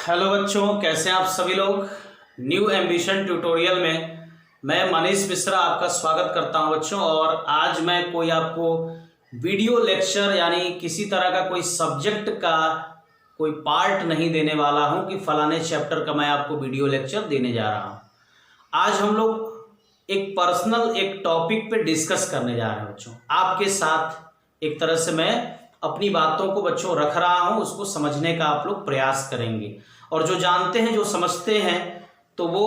Hello बच्चों, कैसे हैं आप सभी लोग। न्यू एम्बिशन ट्यूटोरियल में मैं मनीष मिश्रा आपका स्वागत करता हूं बच्चों। और आज मैं कोई आपको वीडियो लेक्चर यानी किसी तरह का कोई सब्जेक्ट का कोई पार्ट नहीं देने वाला हूं कि फलाने चैप्टर का मैं आपको वीडियो लेक्चर देने जा रहा हूं। आज हम लोग एक पर्सनल एक टॉपिक पे डिस्कस करने जा रहे हैं बच्चों। आपके साथ एक तरह से मैं अपनी बातों को बच्चों रख रहा हूं, उसको समझने का आप लोग प्रयास करेंगे। और जो जानते हैं, जो समझते हैं, तो वो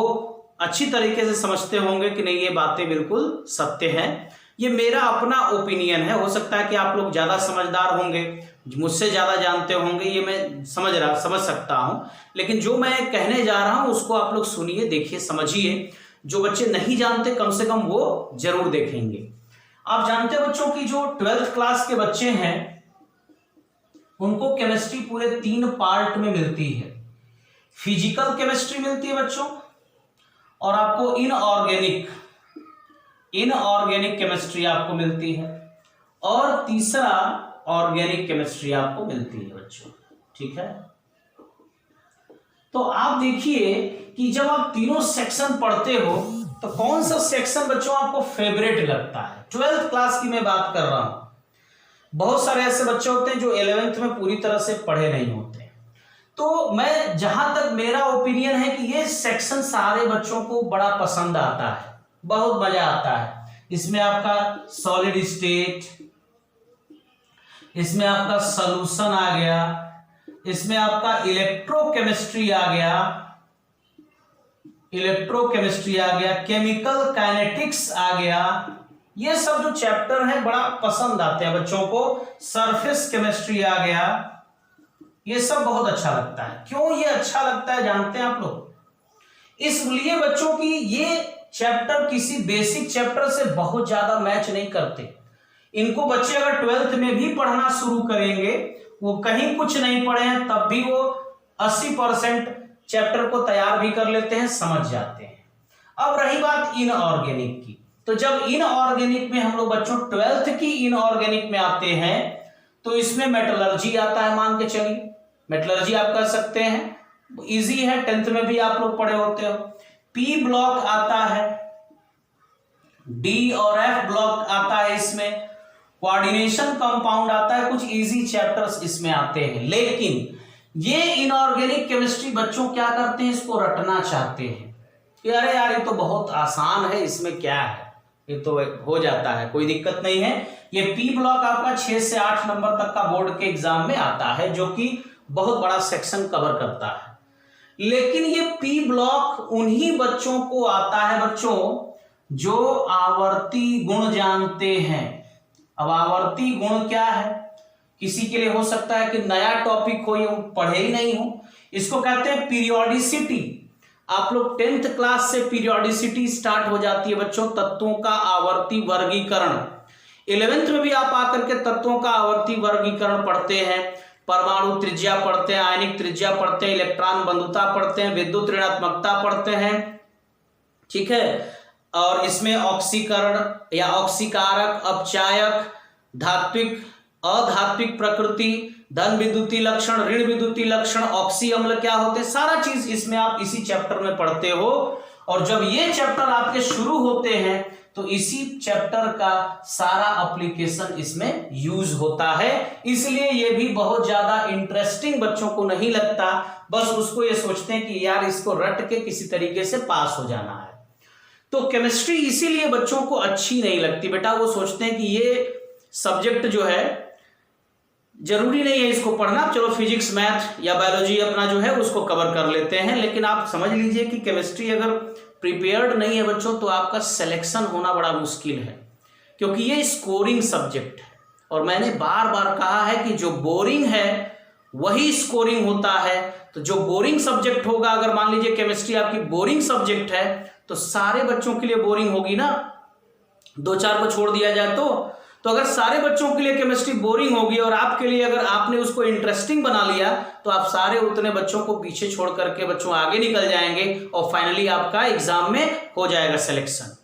अच्छी तरीके से समझते होंगे कि नहीं ये बातें बिल्कुल सत्य हैं। ये मेरा अपना ओपिनियन है। हो सकता है कि आप लोग ज़्यादा समझदार होंगे, मुझसे ज़्यादा जानते होंगे, ये मैं समझ सकता हूँ। लेकिन जो मैं कहने जा रहा हूँ उसको आप लोग सुनिए, देखिए, समझिए। जो बच्चे नहीं जानते कम से कम वो जरूर देखेंगे। आप जानते हो बच्चों की जो 12th क्लास के बच्चे हैं उनको केमिस्ट्री पूरे 3 पार्ट में मिलती है। फिजिकल केमिस्ट्री मिलती है बच्चों, और आपको इनऑर्गेनिक केमिस्ट्री आपको मिलती है, और तीसरा ऑर्गेनिक केमिस्ट्री आपको मिलती है बच्चों। ठीक है, तो आप देखिए कि जब आप तीनों सेक्शन पढ़ते हो तो कौन सा सेक्शन बच्चों आपको फेवरेट लगता है। 12th क्लास की मैं बात कर रहा हूं। बहुत सारे ऐसे बच्चे होते हैं जो 11th में पूरी तरह से पढ़े नहीं होते। तो मैं जहां तक मेरा ओपिनियन है कि ये सेक्शन सारे बच्चों को बड़ा पसंद आता है, बहुत मजा आता है। इसमें आपका सॉलिड स्टेट, इसमें आपका सॉल्यूशन आ गया, इसमें आपका इलेक्ट्रोकेमिस्ट्री आ गया, केमिकल काइनेटिक्स आ गया। ये सब जो चैप्टर है बड़ा पसंद आते हैं बच्चों को। सरफेस केमिस्ट्री आ गया, ये सब बहुत अच्छा लगता है। क्यों ये अच्छा लगता है जानते हैं आप लोग? इसलिए बच्चों की ये चैप्टर किसी बेसिक चैप्टर से बहुत ज्यादा मैच नहीं करते। इनको बच्चे अगर 12th में भी पढ़ना शुरू करेंगे, वो कहीं कुछ नहीं पढ़े हैं तब भी वो 80% चैप्टर को तैयार भी कर लेते हैं, समझ जाते हैं। अब रही बात इनऑर्गेनिक की, तो जब इनऑर्गेनिक में हम लोग बच्चों 12th की इनऑर्गेनिक में आते हैं तो इसमें मेटलर्जी आता है। मान के चलिए मेटलर्जी आप कर सकते हैं, इजी है, 10th में भी आप लोग पढ़े होते हो। पी ब्लॉक आता है, डी और एफ ब्लॉक आता है, इसमें कोऑर्डिनेशन कंपाउंड आता है। कुछ इजी चैप्टर्स इसमें आते हैं। लेकिन ये इनऑर्गेनिक केमिस्ट्री बच्चों क्या करते हैं, इसको रटना चाहते हैं कि अरे यार ये तो बहुत आसान है, इसमें क्या है, ये तो हो जाता है, कोई दिक्कत नहीं है। ये पी ब्लॉक आपका 6 से 8 नंबर तक का बोर्ड के एग्जाम में आता है, जो कि बहुत बड़ा सेक्शन कवर करता है। लेकिन ये पी ब्लॉक उन्हीं बच्चों को आता है बच्चों जो आवर्ती गुण जानते हैं। अब आवर्ती गुण क्या है? किसी के लिए हो सकता है कि नया टॉपिक हो, ये पढ़े ही नहीं हो। इसको कहते हैं पीरियोडिसिटी। आप लोग 10th क्लास से पीरियोडिसिटी स्टार्ट हो जाती है बच्चों, तत्वों का आवर्ती वर्गीकरण। 11th में भी आप आकर के तत्वों का आवर्ती वर्गीकरण पढ़ते हैं, परमाणु त्रिज्या पढ़ते हैं, आयनिक त्रिज्या पढ़ते हैं, इलेक्ट्रॉन बंधुता पढ़ते हैं, विद्युत ऋणात्मकता पढ़ते हैं। ठीक है, और इसमें ऑक्सीकरण या ऑक्सीकारक, अपचायक, धात्विक, अधात्विक प्रकृति, धन विद्युतीय लक्षण, ऋण विद्युतीय लक्षण, ऑक्सी अम्ल क्या होते हैं, सारा चीज इसमें आप इसी चैप्टर में पढ़ते हो। और जब ये चैप्टर आपके शुरू होते हैं तो इसी चैप्टर का सारा एप्लीकेशन इसमें यूज होता है। इसलिए ये भी बहुत ज्यादा इंटरेस्टिंग बच्चों को नहीं लगता। बस उसको ये सोचते हैं कि यार इसको रट के किसी तरीके से पास हो जाना है। तो केमिस्ट्री इसीलिए बच्चों को अच्छी नहीं लगती बेटा। वो सोचते हैं कि ये सब्जेक्ट जो है जरूरी नहीं है इसको पढ़ना, चलो फिजिक्स, मैथ या बायोलॉजी अपना जो है उसको कवर कर लेते हैं। लेकिन आप समझ लीजिए कि केमिस्ट्री अगर प्रिपेयर्ड नहीं है बच्चों तो आपका सिलेक्शन होना बड़ा मुश्किल है, क्योंकि ये स्कोरिंग सब्जेक्ट है। और मैंने बार बार कहा है कि जो बोरिंग है वही स्कोरिंग होता है। तो जो बोरिंग सब्जेक्ट होगा, अगर मान लीजिए केमिस्ट्री आपकी बोरिंग सब्जेक्ट है तो सारे बच्चों के लिए बोरिंग होगी ना, 2-4 को छोड़ दिया जाए तो अगर सारे बच्चों के लिए केमिस्ट्री बोरिंग होगी और आपके लिए अगर आपने उसको इंटरेस्टिंग बना लिया तो आप सारे उतने बच्चों को पीछे छोड़ करके बच्चों आगे निकल जाएंगे और फाइनली आपका एग्जाम में हो जाएगा सिलेक्शन।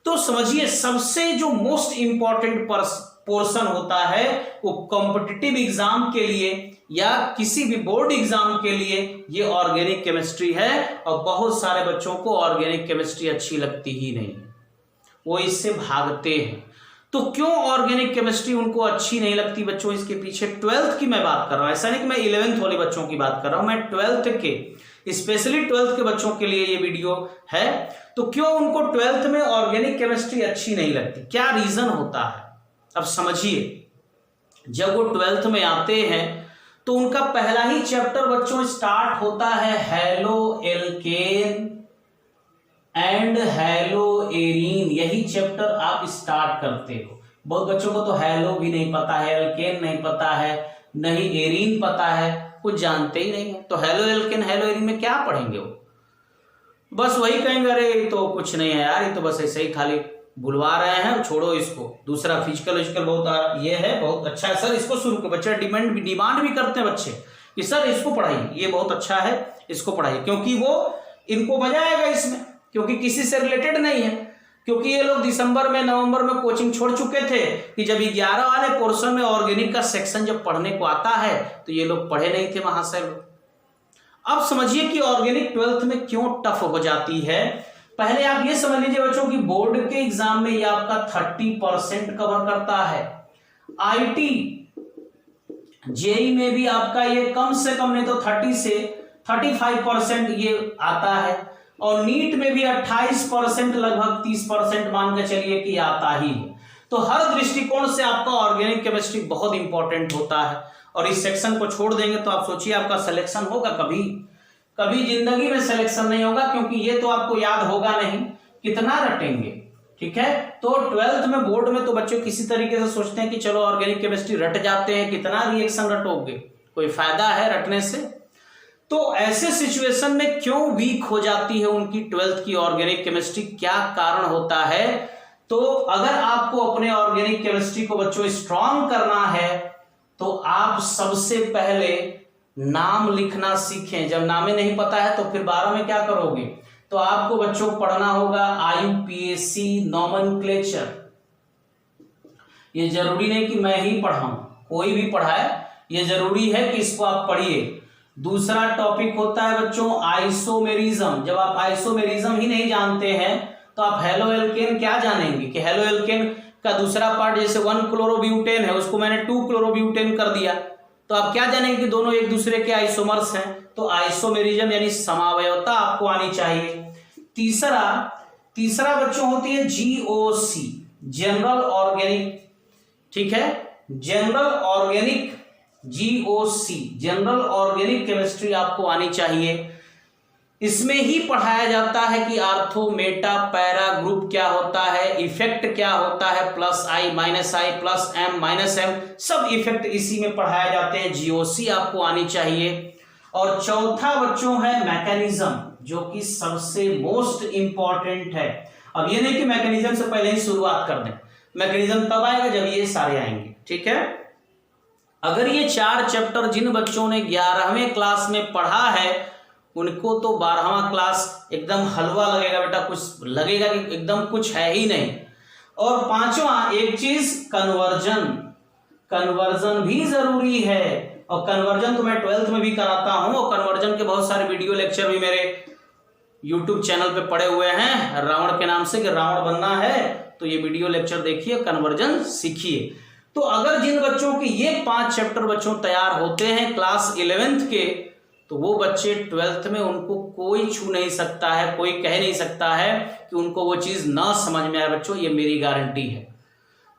तो समझिए, सबसे जो मोस्ट इंपॉर्टेंट पोर्शन होता है वो कॉम्पिटिटिव एग्जाम के लिए या किसी भी बोर्ड एग्जाम के लिए ये ऑर्गेनिक केमिस्ट्री है। और बहुत सारे बच्चों को ऑर्गेनिक केमिस्ट्री अच्छी लगती ही नहीं, वो इससे भागते हैं। तो क्यों ऑर्गेनिक केमिस्ट्री उनको अच्छी नहीं लगती बच्चों, इसके पीछे 12th की मैं बात कर रहा हूं, ऐसा नहीं कि मैं 11th वाले बच्चों की बात कर रहा हूं, मैं 12th के, स्पेशली 12th के बच्चों के लिए ये वीडियो है। तो क्यों उनको 12th में ऑर्गेनिक केमिस्ट्री अच्छी नहीं लगती, क्या रीजन होता है। अब समझिए, जब वो 12th में आते हैं तो उनका पहला ही चैप्टर बच्चों स्टार्ट होता है hello alkene and hello arene, यही चैप्टर आप स्टार्ट करते हो। बहुत बच्चों को तो हैलो भी नहीं पता है, एल्केन नहीं पता है, नहीं एरीन पता है, कुछ जानते ही नहीं है। तो हैलो एल्केन हैलो एरीन में क्या पढ़ेंगे वो, बस वही कहेंगे अरे तो कुछ नहीं है यार, ये तो बस ऐसे ही खाली बुलवा रहे हैं, छोड़ो इसको। दूसरा फिजिकल बहुत ये है, बहुत अच्छा है सर, इसको शुरू करो। बच्चे डिमांड भी करते हैं बच्चे कि सर इसको पढ़ाइए, ये बहुत अच्छा है, इसको पढ़ाइए, क्योंकि वो इनको मजा आएगा इसमें, क्योंकि किसी से रिलेटेड नहीं है। क्योंकि ये लोग दिसंबर में नवंबर में कोचिंग छोड़ चुके थे कि जब 11 वाले पोर्शन में ऑर्गेनिक का सेक्शन जब पढ़ने को आता है तो ये लोग पढ़े नहीं थे वहां से। अब समझिए कि ऑर्गेनिक 12th में क्यों टफ हो जाती है। पहले आप ये समझ लीजिए बच्चों की बोर्ड के एग्जाम में ये आपका 30% कवर करता है। आईटी जेई में भी आपका ये कम से कम नहीं तो 30 से 35% ये आता है। और नीट में भी 28% लगभग 30% मान के चलिए कि आता ही है। तो हर दृष्टिकोण से आपका ऑर्गेनिक केमिस्ट्री बहुत इंपॉर्टेंट होता है। और इस सेक्शन को छोड़ देंगे तो आप सोचिए आपका सिलेक्शन होगा, कभी जिंदगी में सिलेक्शन नहीं होगा, क्योंकि ये तो आपको याद होगा नहीं, कितना रटेंगे। ठीक है, तो 12th में बोर्ड में तो बच्चों किसी तरीके से सोचते हैं कि चलो ऑर्गेनिक केमिस्ट्री रट जाते हैं, कितना रिएक्शन रटोगे, कोई फायदा है रटने से। तो ऐसे सिचुएशन में क्यों वीक हो जाती है उनकी 12th की ऑर्गेनिक केमिस्ट्री, क्या कारण होता है। तो अगर आपको अपने ऑर्गेनिक केमिस्ट्री को बच्चों स्ट्रांग करना है तो आप सबसे पहले नाम लिखना सीखें। जब नामे नहीं पता है तो फिर 12 में क्या करोगे, तो आपको बच्चों को पढ़ना होगा IUPAC नॉमेनक्लेचर। ये जरूरी नहीं कि मैं ही पढ़ाऊं, कोई भी पढ़ाए, ये जरूरी है कि इसको आप पढ़िए। दूसरा टॉपिक होता है बच्चों आइसोमेरिज्म। जब आप आइसोमेरिज्म ही नहीं जानते हैं तो आप हेलो एल्केन क्या जानेंगे कि हेलो एल्केन का दूसरा पार्ट जैसे 1 क्लोरोब्यूटेन है उसको मैंने 2 क्लोरोब्यूटेन कर दिया, तो आप क्या जानेंगे कि दोनों एक दूसरे के आइसोमर्स हैं। तो आइसोमेरिज्म यानी समावयवता आपको आनी चाहिए। तीसरा बच्चों होती है GOC जनरल ऑर्गेनिक। ठीक है, general organic GOC general organic chemistry आपको आनी चाहिए। इसमें ही पढ़ाया जाता है कि आर्थो मेटा पैरा ग्रुप क्या होता है, इफेक्ट क्या होता है, +I -I +M -M सब इफेक्ट इसी में पढ़ाए जाते हैं। GOC आपको आनी चाहिए। और चौथा बच्चों है मैकेनिज्म, जो कि सबसे मोस्ट इंपॉर्टेंट है। अब ये नहीं कि मैकेनिज्म से पहले ही शुरुआत कर दें, मैकेनिज्म तब आएगा जब ये सारे आएंगे। ठीक है, अगर ये 4 चैप्टर जिन बच्चों ने 11वीं क्लास में पढ़ा है उनको तो 12वां क्लास एकदम हलवा लगेगा बेटा, कुछ लगेगा कि एकदम कुछ है ही नहीं। और 5वां एक चीज कन्वर्जन भी जरूरी है। और कन्वर्जन तो मैं 12th में भी कराता हूं, और कन्वर्जन के बहुत सारे वीडियो लेक्चर भी मेरे यूट्यूब चैनल पे पड़े हुए हैं रावण के नाम से, कि रावण बनना है तो ये वीडियो लेक्चर देखिए, कन्वर्जन सीखिए। तो अगर जिन बच्चों के ये 5 चैप्टर बच्चों तैयार होते हैं क्लास 11th के, तो वो बच्चे 12th में उनको कोई छू नहीं सकता है, कोई कह नहीं सकता है कि उनको वो चीज ना समझ में आए बच्चों, ये मेरी गारंटी है।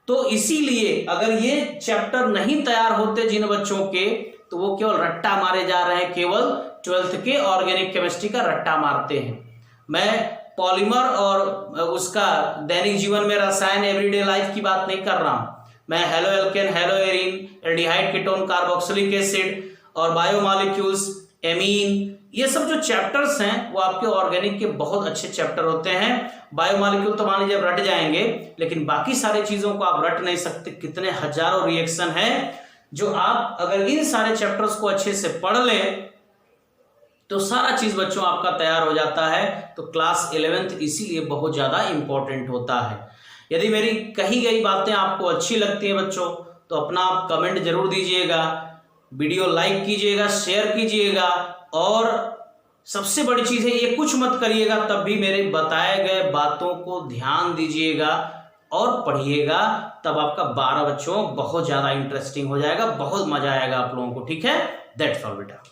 तो इसीलिए अगर ये चैप्टर नहीं तैयार होते जिन बच्चों के, तो वो केवल रट्टा मारे जा रहे हैं, केवल 12th के ऑर्गेनिक केमिस्ट्री का रट्टा मारते हैं। मैं पॉलीमर और उसका दैनिक जीवन में रसायन एवरीडे लाइफ की बात नहीं कर रहा हूं, मैं halo alkane, hello arene, aldehyde, ketone, carboxylic acid और बायोमॉलिक्यूल्स, एमीन, ये सब जो चैप्टर्स हैं वो आपके ऑर्गेनिक के बहुत अच्छे चैप्टर होते हैं। बायोमॉलिक्यूल तो मान लीजिए रट जाएंगे, लेकिन बाकी सारे चीजों को आप रट नहीं सकते। कितने हजारों रिएक्शन हैं जो आप अगर इन सारे चैप्टर्स को अच्छे से पढ़ लें तो सारा चीज बच्चों आपका तैयार हो जाता है। तो क्लास 11th इसीलिए बहुत ज्यादा इंपॉर्टेंट होता है। यदि मेरी कही गई बातें आपको अच्छी लगती है बच्चों, तो अपना आप कमेंट जरूर दीजिएगा। वीडियो लाइक कीजिएगा, शेयर कीजिएगा, और सबसे बड़ी चीज है ये कुछ मत करिएगा, तब भी मेरे बताए गए बातों को ध्यान दीजिएगा और पढ़िएगा, तब आपका 12 बच्चों बहुत ज्यादा इंटरेस्टिंग हो जाएगा, बहुत मजा आएगा आप लोगों को। ठीक है, दैट्स ऑल बेटा।